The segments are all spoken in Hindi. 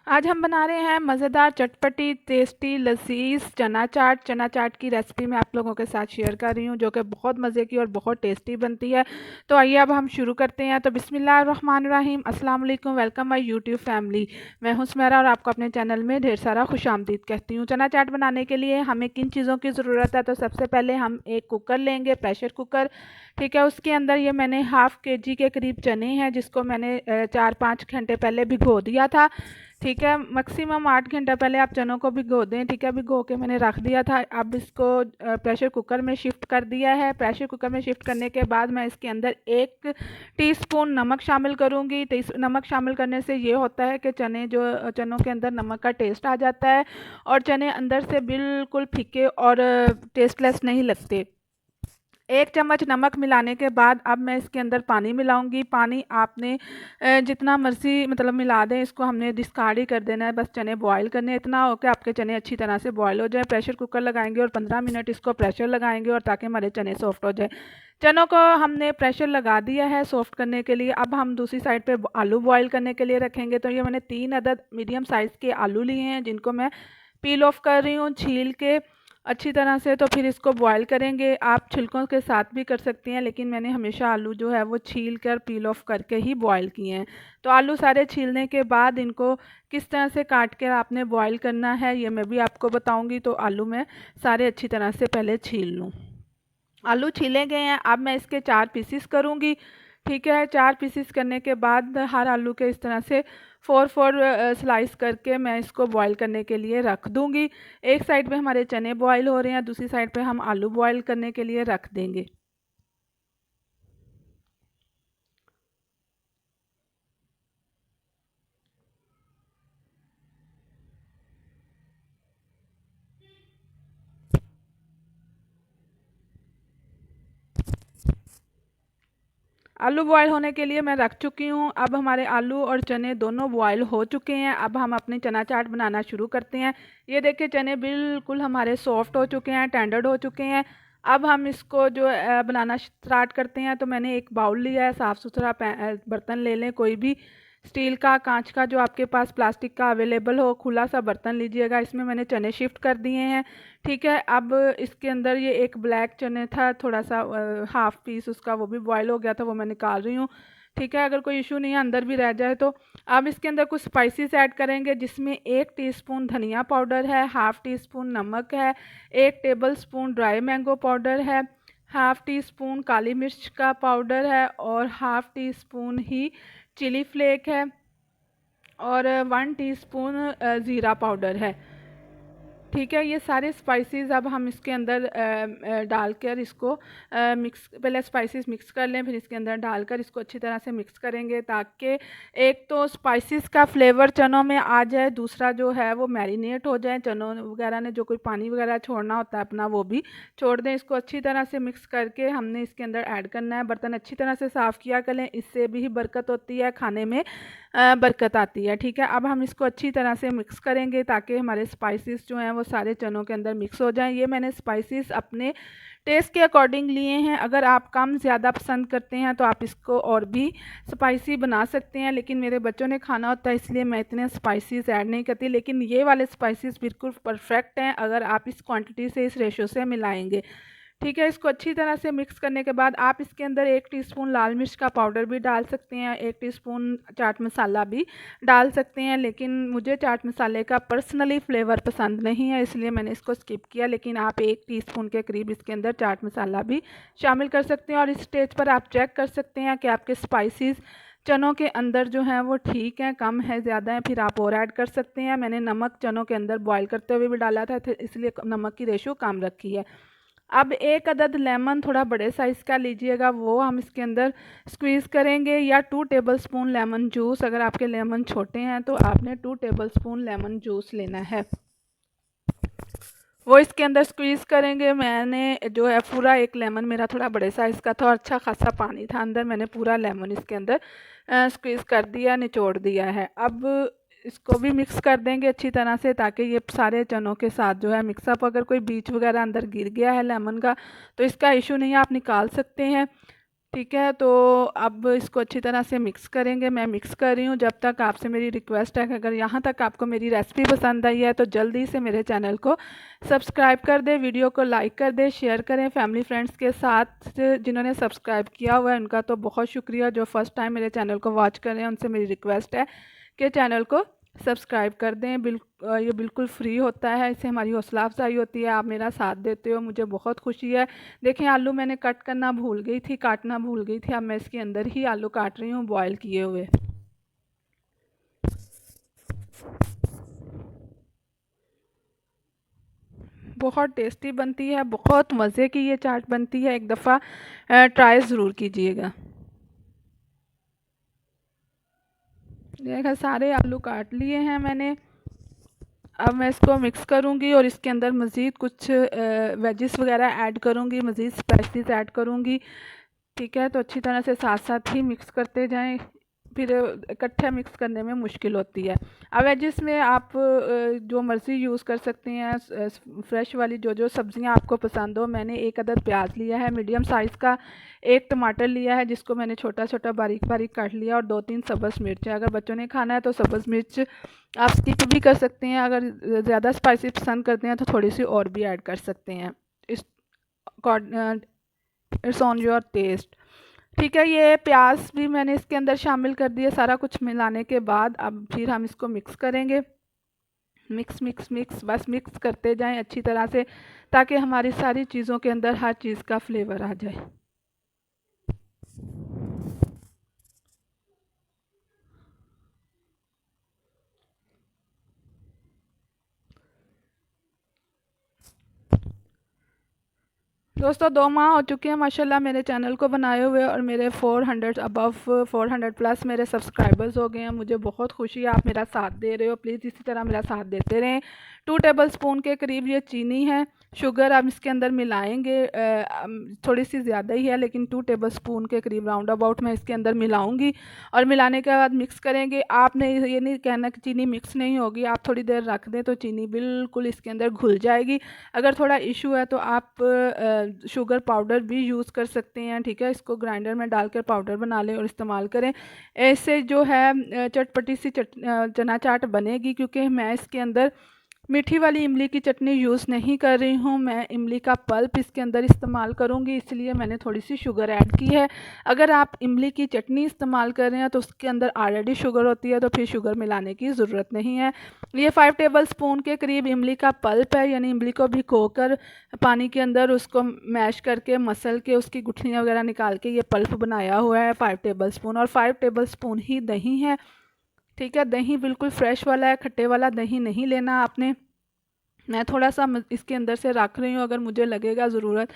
आज हम बना रहे हैं मज़ेदार चटपटी टेस्टी लजीज चना चाट। चना चाट की रेसिपी मैं आप लोगों के साथ शेयर कर रही हूँ जो कि बहुत मज़े की और बहुत टेस्टी बनती है। तो आइए अब हम शुरू करते हैं। तो बिस्मिल्लाहिर्रहमानिर्रहीम, अस्सलाम वालेकुम, वेलकम माय यूट्यूब फैमिली। मैं हूँ सुमेरा और आपको अपने चैनल में ढेर सारा खुशामदीद कहती हूँ। चना चाट बनाने के लिए हमें किन चीज़ों की ज़रूरत है? तो सबसे पहले हम एक कुकर लेंगे, प्रेशर कुकर। ठीक है, उसके अंदर ये मैंने हाफ़ केजी के करीब चने हैं जिसको मैंने 4-5 घंटे पहले भिगो दिया था। ठीक है, मैक्सिमम 8 घंटा पहले आप चनों को भिगो दें। ठीक है, भिगो के मैंने रख दिया था। अब इसको प्रेशर कुकर में शिफ्ट कर दिया है। प्रेशर कुकर में शिफ्ट करने के बाद मैं इसके अंदर 1 टीस्पून नमक शामिल करूँगी। नमक शामिल करने से ये होता है कि चनों के अंदर नमक का टेस्ट आ जाता है और चने अंदर से बिल्कुल फीके और टेस्टलेस नहीं लगते। 1 चम्मच नमक मिलाने के बाद अब मैं इसके अंदर पानी मिलाऊंगी। पानी आपने जितना मर्ज़ी मतलब मिला दें, इसको हमने डिस्कार्ड ही कर देना है। बस चने बॉयल करने हैं, इतना हो कि आपके चने अच्छी तरह से बॉयल हो जाए। प्रेशर कुकर लगाएंगे और 15 मिनट इसको प्रेशर लगाएंगे और ताकि हमारे चने सॉफ्ट हो जाए। चनों को हमने प्रेशर लगा दिया है सॉफ्ट करने के लिए। अब हम दूसरी साइड पे आलू बॉयल करने के लिए रखेंगे। तो ये मैंने 3 अदद मीडियम साइज़ के आलू लिए हैं जिनको मैं पील ऑफ कर रही हूँ छील के अच्छी तरह से। तो फिर इसको बॉयल करेंगे। आप छिलकों के साथ भी कर सकती हैं, लेकिन मैंने हमेशा आलू जो है वो छील कर पील ऑफ करके ही बॉयल किए हैं। तो आलू सारे छीलने के बाद इनको किस तरह से काट कर आपने बॉयल करना है ये मैं भी आपको बताऊंगी। तो आलू मैं सारे अच्छी तरह से पहले छील लूँ। आलू छीले गए हैं, अब मैं इसके 4 पीसीस करूँगी। ठीक है, 4 पीसीस करने के बाद हर आलू के इस तरह से 4-4 स्लाइस करके मैं इसको बॉईल करने के लिए रख दूँगी। एक साइड पे हमारे चने बॉईल हो रहे हैं, दूसरी साइड पे हम आलू बॉईल करने के लिए रख देंगे। आलू बॉयल होने के लिए मैं रख चुकी हूँ। अब हमारे आलू और चने दोनों बॉयल हो चुके हैं। अब हम अपनी चना चाट बनाना शुरू करते हैं। ये देखिए चने बिल्कुल हमारे सॉफ्ट हो चुके हैं, टेंडर्ड हो चुके हैं। अब हम इसको जो बनाना स्टार्ट करते हैं। तो मैंने एक बाउल लिया है, साफ़ सुथरा बर्तन ले लें, कोई भी स्टील का, कांच का, जो आपके पास प्लास्टिक का अवेलेबल हो, खुला सा बर्तन लीजिएगा। इसमें मैंने चने शिफ्ट कर दिए हैं। ठीक है, अब इसके अंदर ये एक ब्लैक चने था, थोड़ा सा हाफ पीस उसका वो भी बॉयल हो गया था, वो मैं निकाल रही हूँ। ठीक है, अगर कोई इशू नहीं है, अंदर भी रह जाए तो। अब इसके अंदर कुछ स्पाइसेस ऐड करेंगे जिसमें 1 टीस्पून धनिया पाउडर है, हाफ टी स्पून नमक है, 1 table spoon dry mango powder है, हाफ टी स्पून काली मिर्च का पाउडर है और हाफ टी स्पून ही चिली फ्लेक है और 1 टीस्पून ज़ीरा पाउडर है। ठीक है, ये सारे स्पाइसेस अब हम इसके अंदर डालकर इसको मिक्स, पहले स्पाइसेस मिक्स कर लें, फिर इसके अंदर डालकर इसको अच्छी तरह से मिक्स करेंगे ताकि एक तो स्पाइसेस का फ्लेवर चनों में आ जाए, दूसरा जो है वो मैरिनेट हो जाए। चनों वगैरह ने जो कोई पानी वगैरह छोड़ना होता है अपना वो भी छोड़ दें। इसको अच्छी तरह से मिक्स करके हमने इसके अंदर ऐड करना है। बर्तन अच्छी तरह से साफ़ किया करें, इससे भी बरकत होती है, खाने में बरकत आती है। ठीक है, अब हम इसको अच्छी तरह से मिक्स करेंगे ताकि हमारे स्पाइसेस जो हैं वो सारे चनों के अंदर मिक्स हो जाएं। ये मैंने स्पाइसेस अपने टेस्ट के अकॉर्डिंग लिए हैं। अगर आप कम ज़्यादा पसंद करते हैं तो आप इसको और भी स्पाइसी बना सकते हैं, लेकिन मेरे बच्चों ने खाना होता है इसलिए मैं इतने स्पाइसेस ऐड नहीं करती। लेकिन ये वाले स्पाइसेस बिल्कुल परफेक्ट हैं अगर आप इस क्वांटिटी से, इस रेशो से मिलाएंगे। ठीक है, इसको अच्छी तरह से मिक्स करने के बाद आप इसके अंदर 1 टीस्पून लाल मिर्च का पाउडर भी डाल सकते हैं, 1 टीस्पून चाट मसाला भी डाल सकते हैं। लेकिन मुझे चाट मसाले का पर्सनली फ्लेवर पसंद नहीं है इसलिए मैंने इसको स्किप किया। लेकिन आप 1 टीस्पून के करीब इसके अंदर चाट मसाला भी शामिल कर सकते हैं। और इस स्टेज पर आप चेक कर सकते हैं कि आपके स्पाइसेस चनों के अंदर जो हैं वो ठीक हैं, कम है, ज़्यादा है, फिर आप और ऐड कर सकते हैं। मैंने नमक चनों के अंदर बॉयल करते हुए भी डाला था इसलिए नमक की रेशो कम रखी है। अब 1 अदद लेमन थोड़ा बड़े साइज़ का लीजिएगा, वो हम इसके अंदर स्क्वीज़ करेंगे, या 2 टेबलस्पून लेमन जूस। अगर आपके लेमन छोटे हैं तो आपने 2 टेबलस्पून लेमन जूस लेना है, वो इसके अंदर स्क्वीज़ करेंगे। मैंने जो है पूरा 1 लेमन, मेरा थोड़ा बड़े साइज़ का था और अच्छा खासा पानी था अंदर, मैंने पूरा लेमन इसके अंदर स्क्वीज़ कर दिया, निचोड़ दिया है। अब इसको भी मिक्स कर देंगे अच्छी तरह से ताकि ये सारे चनों के साथ जो है मिक्सअप। अगर कोई बीज वगैरह अंदर गिर गया है लेमन का तो इसका इशू नहीं है, आप निकाल सकते हैं। ठीक है, तो अब इसको अच्छी तरह से मिक्स करेंगे। मैं मिक्स कर रही हूँ। जब तक आपसे मेरी रिक्वेस्ट है कि अगर यहाँ तक आपको मेरी रेसिपी पसंद आई है तो जल्दी से मेरे चैनल को सब्सक्राइब कर दें, वीडियो को लाइक कर दें, शेयर करें फैमिली फ्रेंड्स के साथ। जिन्होंने सब्सक्राइब किया हुआ है उनका तो बहुत शुक्रिया, जो फर्स्ट टाइम मेरे चैनल को वॉच कर रहे हैं उनसे मेरी रिक्वेस्ट है कि चैनल को सब्सक्राइब कर दें। ये बिल्कुल फ्री होता है, इससे हमारी हौसला अफजाई होती है। आप मेरा साथ देते हो, मुझे बहुत खुशी है। देखें, आलू मैंने कट करना भूल गई थी, काटना भूल गई थी। अब मैं इसके अंदर ही आलू काट रही हूँ बॉयल किए हुए। बहुत टेस्टी बनती है, बहुत मज़े की ये चाट बनती है। एक दफ़ा ट्राई ज़रूर कीजिएगा। देखा, सारे आलू काट लिए हैं मैंने। अब मैं इसको मिक्स करूँगी और इसके अंदर मज़ीद कुछ वेजिस वगैरह ऐड करूँगी, मज़ीद स्पाइसेस ऐड करूँगी। ठीक है, तो अच्छी तरह से साथ साथ ही मिक्स करते जाएं, फिर इकट्ठे मिक्स करने में मुश्किल होती है। अब वेजिस में आप जो मर्ज़ी यूज़ कर सकते हैं, फ्रेश वाली जो जो सब्ज़ियां आपको पसंद हो। मैंने एक अदद प्याज लिया है मीडियम साइज़ का, एक टमाटर लिया है जिसको मैंने छोटा छोटा बारीक बारीक काट लिया, और 2-3 सब्ज़ मिर्च है। अगर बच्चों ने खाना है तो सब्ज़ मिर्च आप स्किप भी कर सकते हैं। अगर ज़्यादा स्पाइसी पसंद करते हैं तो थोड़ी सी और भी ऐड कर सकते हैं। इस इट्स ऑन योर टेस्ट। ठीक है, ये प्याज भी मैंने इसके अंदर शामिल कर दिया। सारा कुछ मिलाने के बाद अब फिर हम इसको मिक्स करेंगे। मिक्स मिक्स मिक्स, बस मिक्स करते जाएं अच्छी तरह से, ताकि हमारी सारी चीज़ों के अंदर हर चीज़ का फ्लेवर आ जाए। दोस्तों 2 माह हो चुके हैं माशाल्लाह मेरे चैनल को बनाए हुए, और मेरे 400 अबव 400 प्लस मेरे सब्सक्राइबर्स हो गए हैं। मुझे बहुत खुशी है, आप मेरा साथ दे रहे हो। प्लीज़ इसी तरह मेरा साथ देते रहें। 2 टेबल स्पून के करीब ये चीनी है। शुगर हम इसके अंदर मिलाएंगे, थोड़ी सी ज़्यादा ही है, लेकिन 2 टेबल स्पून के करीब राउंड अबाउट मैं इसके अंदर मिलाऊंगी। और मिलाने के बाद मिक्स करेंगे। आपने ये नहीं कहना कि चीनी मिक्स नहीं होगी, आप थोड़ी देर रख दें तो चीनी बिल्कुल इसके अंदर घुल जाएगी। अगर थोड़ा इशू है तो आप शुगर पाउडर भी यूज़ कर सकते हैं। ठीक है, इसको ग्राइंडर में डालकर पाउडर बना लें और इस्तेमाल करें। ऐसे जो है चटपटी सी चना चाट बनेगी। क्योंकि मैं इसके अंदर मीठी वाली इमली की चटनी यूज़ नहीं कर रही हूँ, मैं इमली का पल्प इसके अंदर इस्तेमाल करूँगी, इसलिए मैंने थोड़ी सी शुगर ऐड की है। अगर आप इमली की चटनी इस्तेमाल कर रहे हैं तो उसके अंदर ऑलरेडी शुगर होती है, तो फिर शुगर मिलाने की ज़रूरत नहीं है। ये 5 टेबल स्पून के करीब इमली का पल्प है, यानी इमली को भिगोकर पानी के अंदर उसको मैश करके मसल के उसकी गुठलियाँ वगैरह निकाल के ये पल्प बनाया हुआ है 5 टेबल स्पून। और 5 टेबल स्पून ही दही है। ठीक है, दही बिल्कुल फ्रेश वाला है, खट्टे वाला दही नहीं लेना आपने। मैं थोड़ा सा इसके अंदर से रख रही हूँ, अगर मुझे लगेगा ज़रूरत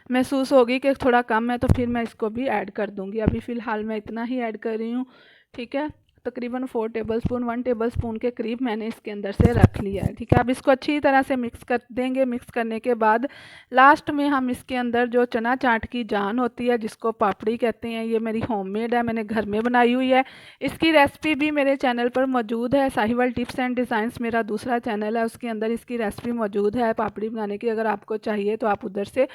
महसूस होगी कि थोड़ा कम है तो फिर मैं इसको भी ऐड कर दूँगी। अभी फ़िलहाल मैं इतना ही ऐड कर रही हूँ। ठीक है, तकरीबन 4 टेबल स्पून 1 टेबल स्पून के करीब मैंने इसके अंदर से रख लिया है। ठीक है, अब इसको अच्छी तरह से मिक्स कर देंगे। मिक्स करने के बाद लास्ट में हम इसके अंदर जो चना चाट की जान होती है, जिसको पापड़ी कहते हैं, ये मेरी होममेड है, मैंने घर में बनाई हुई है। इसकी रेसिपी भी मेरे चैनल पर मौजूद है। साहिवाल टिप्स एंड डिज़ाइंस मेरा दूसरा चैनल है, उसके अंदर इसकी रेसिपी मौजूद है पापड़ी बनाने की। अगर आपको चाहिए तो आप उधर से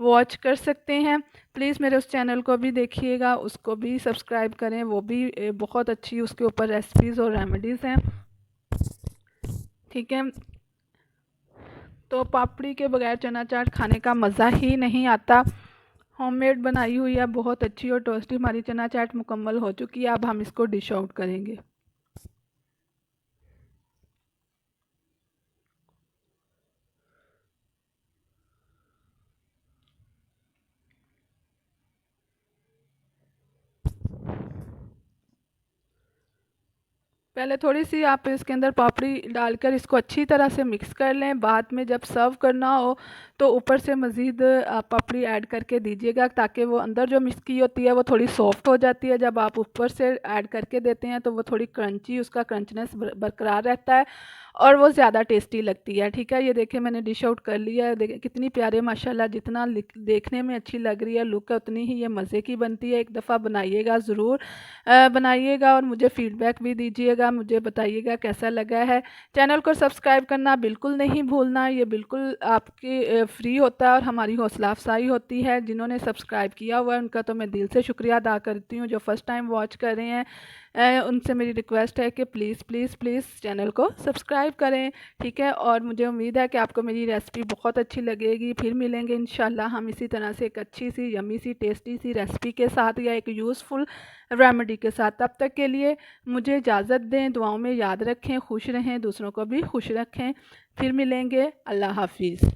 वॉच कर सकते हैं। प्लीज़ मेरे उस चैनल को भी देखिएगा, उसको भी सब्सक्राइब करें। वो भी बहुत अच्छी उसके ऊपर रेसिपीज़ और रेमेडीज़ हैं। ठीक है, तो पापड़ी के बगैर चना चाट खाने का मज़ा ही नहीं आता। होममेड बनाई हुई है, बहुत अच्छी और टेस्टी हमारी चना चाट मुकम्मल हो चुकी है। अब हम इसको डिश आउट करेंगे। पहले थोड़ी सी आप इसके अंदर पापड़ी डालकर इसको अच्छी तरह से मिक्स कर लें। बाद में जब सर्व करना हो तो ऊपर से मज़ीद आप पापड़ी ऐड करके दीजिएगा, ताकि वो अंदर जो मिक्स की होती है वो थोड़ी सॉफ्ट हो जाती है। जब आप ऊपर से ऐड करके देते हैं तो वो थोड़ी क्रंची, उसका क्रंचनेस बरकरार रहता है और वो ज़्यादा टेस्टी लगती है। ठीक है, ये देखिए मैंने डिश आउट कर लिया है। देखिए कितनी प्यारे माशाल्लाह, जितना देखने में अच्छी लग रही है लुक है, उतनी ही ये मज़े की बनती है। एक दफ़ा बनाइएगा ज़रूर, बनाइएगा और मुझे फ़ीडबैक भी दीजिएगा। लगा मुझे बताइएगा कैसा लगा है। चैनल को सब्सक्राइब करना बिल्कुल नहीं भूलना, ये बिल्कुल आपकी फ्री होता है और हमारी हौसला अफजाई होती है। जिन्होंने सब्सक्राइब किया हुआ है उनका तो मैं दिल से शुक्रिया अदा करती हूँ। जो फर्स्ट टाइम वॉच कर रहे हैं उनसे मेरी रिक्वेस्ट है कि प्लीज़ प्लीज़ प्लीज़ चैनल को सब्सक्राइब करें, ठीक है। और मुझे उम्मीद है कि आपको मेरी रेसिपी बहुत अच्छी लगेगी। फिर मिलेंगे इंशाल्लाह हम इसी तरह से एक अच्छी सी यम्मी सी टेस्टी सी रेसिपी के साथ या एक यूज़फुल रेमेडी के साथ। तब तक के लिए मुझे इजाज़त दें, दुआओं में याद रखें, खुश रहें, दूसरों को भी खुश रखें। फिर मिलेंगे, अल्लाह हाफिज़।